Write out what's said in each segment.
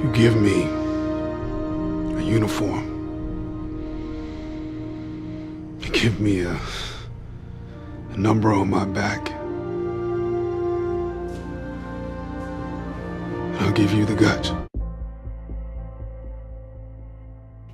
You give me a uniform. You give me a number on my back. I'll give you the guts.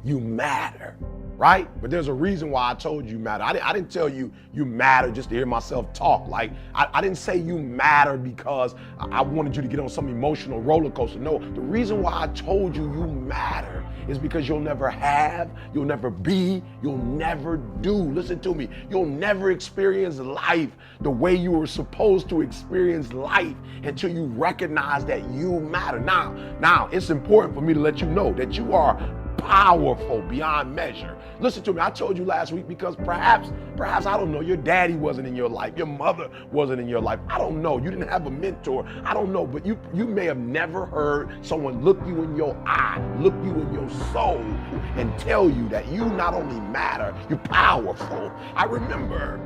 You matter, right? But there's a reason why I told you matter. I didn't tell you you matter just to hear myself talk. Like, I didn't say you matter because I wanted you to get on some emotional roller coaster. No, the reason why I told you you matter is because you'll never have, you'll never be, you'll never do. Listen to me. You'll never experience life the way you were supposed to experience life until you recognize that you matter. Now, it's important for me to let you know that you are powerful beyond measure. Listen to me, I told you last week because perhaps, I don't know, your daddy wasn't in your life, your mother wasn't in your life. I don't know, you didn't have a mentor. I don't know, but you may have never heard someone look you in your eye, look you in your soul, and tell you that you not only matter, you're powerful. I remember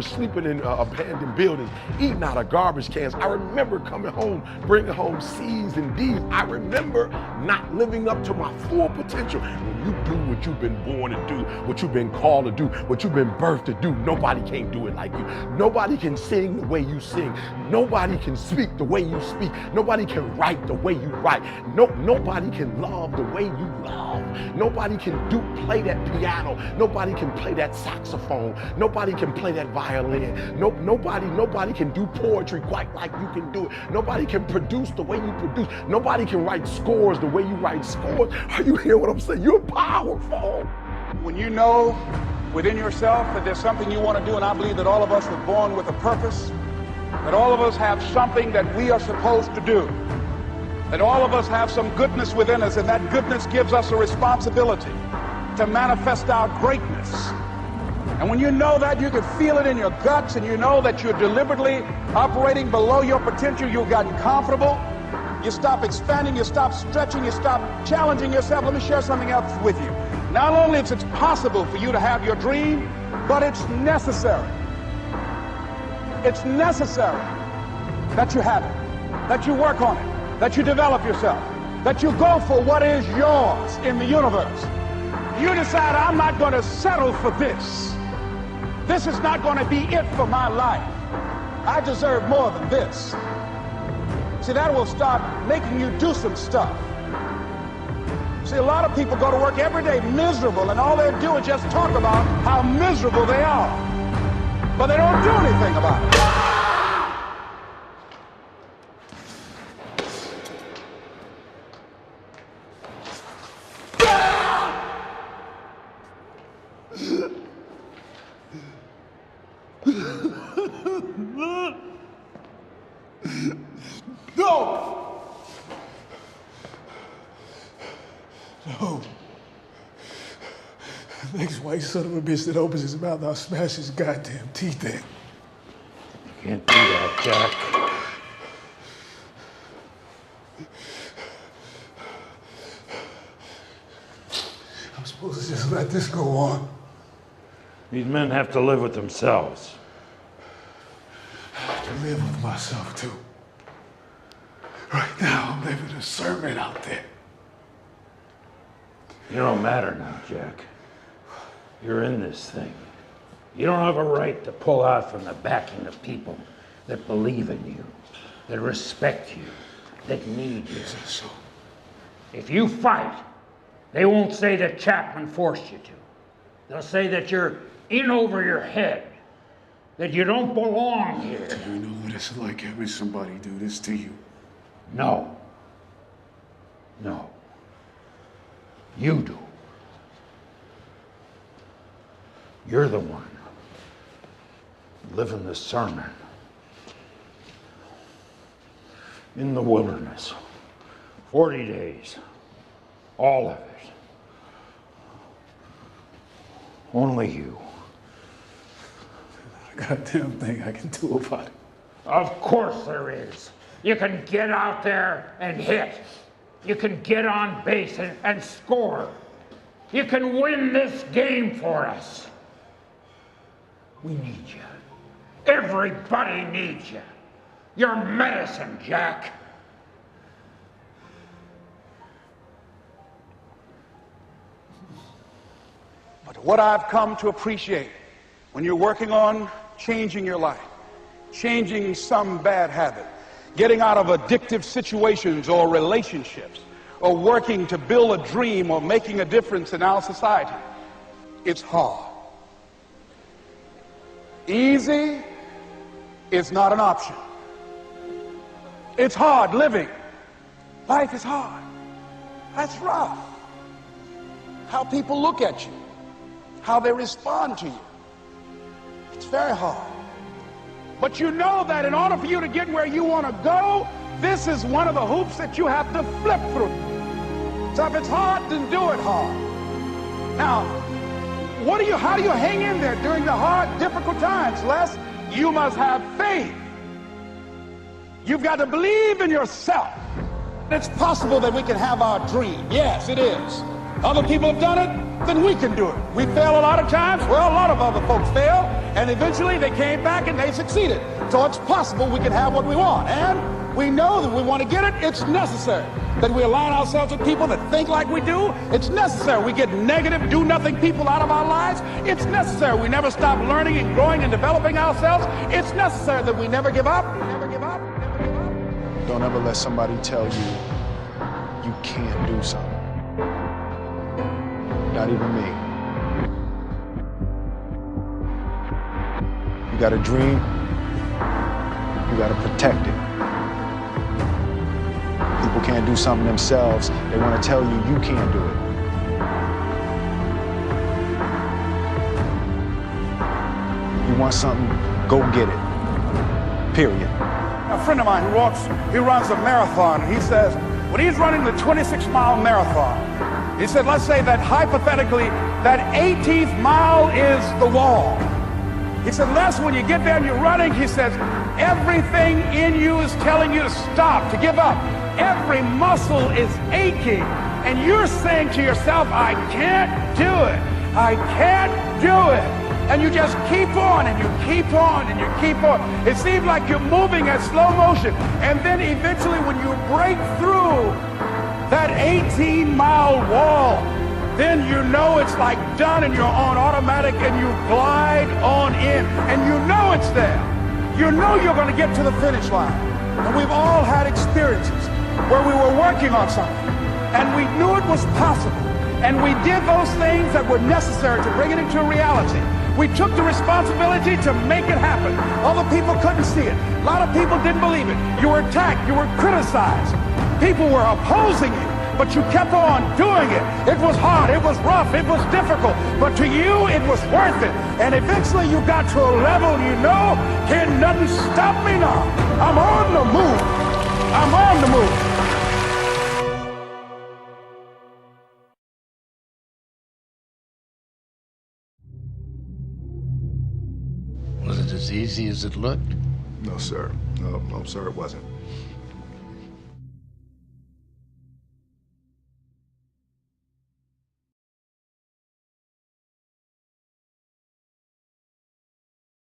sleeping in abandoned buildings, eating out of garbage cans. I remember coming home, bringing home C's and D's. I remember not living up to my full potential. When you do what you've been born to do, what you've been called to do, what you've been birthed to do, nobody can do it like you. Nobody can sing the way you sing. Nobody can speak the way you speak. Nobody can write the way you write. Nobody can love the way you love. Nobody can play that piano. Nobody can play that saxophone. Nobody can play that violin. Nobody can do poetry quite like you can do it. Nobody can produce the way you produce. Nobody can write scores the way you write scores. Are you hearing what I'm saying? You're powerful. When you know within yourself that there's something you want to do, and I believe that all of us were born with a purpose, that all of us have something that we are supposed to do, that all of us have some goodness within us, and that goodness gives us a responsibility to manifest our greatness. And when you know that, you can feel it in your guts, and you know that you're deliberately operating below your potential. You've gotten comfortable. You stop expanding, you stop stretching, you stop challenging yourself. Let me share something else with you. Not only is it possible for you to have your dream, but it's necessary. It's necessary that you have it, that you work on it, that you develop yourself, that you go for what is yours in the universe. You decide, I'm not going to settle for this. This is not going to be it for my life. I deserve more than this. See, that will start making you do some stuff. See, a lot of people go to work every day miserable, and all they do is just talk about how miserable they are. But they don't do anything about it. No! No. The next white son of a bitch that opens his mouth, I'll smash his goddamn teeth in. You can't do that, Jack. I'm supposed to just let this go on. These men have to live with themselves. I have to live with myself, too. Right now, I'm living a sermon out there. You don't matter now, Jack. You're in this thing. You don't have a right to pull out from the backing of people that believe in you, that respect you, that need you. So, If you fight, they won't say that Chapman forced you to. They'll say that you're in over your head, that you don't belong here. do you know what it's like having somebody do this to you? No. No. You do. You're the one living the sermon in the wilderness. 40 days. All of it. Only you. Not a goddamn thing I can do about it. Of course there is. You can get out there and hit. You can get on base and score. You can win this game for us. We need you. Everybody needs you. You're medicine, Jack. But what I've come to appreciate when you're working on changing your life, changing some bad habit, getting out of addictive situations or relationships, or working to build a dream or making a difference in our society, it's hard. Easy is not an option. It's hard living. Life is hard. That's rough. How people look at you, how they respond to you. It's very hard. But you know that in order for you to get where you want to go, this is one of the hoops that you have to flip through. So if it's hard, then do it hard. Now, how do you hang in there during the hard, difficult times? Les, you must have faith. You've got to believe in yourself. It's possible that we can have our dream. Yes, it is. Other people have done it, then we can do it. We fail a lot of times. Well, a lot of other folks fail, and eventually they came back and they succeeded. So it's possible we can have what we want. And we know that we want to get it. It's necessary that we align ourselves with people that think like we do. It's necessary we get negative, do-nothing people out of our lives. It's necessary we never stop learning and growing and developing ourselves. It's necessary that we never give up. Never give up. Never give up. Don't ever let somebody tell you you can't do something. Not even me. You got a dream, you got to protect it. People can't do something themselves. They want to tell you you can't do it. You want something, go get it. Period. A friend of mine he runs a marathon, and he says, when he's running the 26-mile marathon, he said, let's say that hypothetically, that 18th mile is the wall. He said, Les, when you get there and you're running, he says, everything in you is telling you to stop, to give up. Every muscle is aching, and you're saying to yourself, I can't do it. I can't do it. And you just keep on, and you keep on, and you keep on. It seems like you're moving at slow motion. And then eventually when you break through that 18-mile wall, then you know it's like done and you're on automatic and you glide on in. And you know it's there. You know you're going to get to the finish line. And we've all had experiences where we were working on something and we knew it was possible. And we did those things that were necessary to bring it into reality. We took the responsibility to make it happen. Other people couldn't see it. A lot of people didn't believe it. You were attacked. You were criticized. People were opposing you, but you kept on doing it. It was hard. It was rough. It was difficult. But to you, it was worth it. And eventually you got to a level you know, can nothing stop me now. I'm on the move. I'm on the move. Was it as easy as it looked? No, sir. No, sir, it wasn't.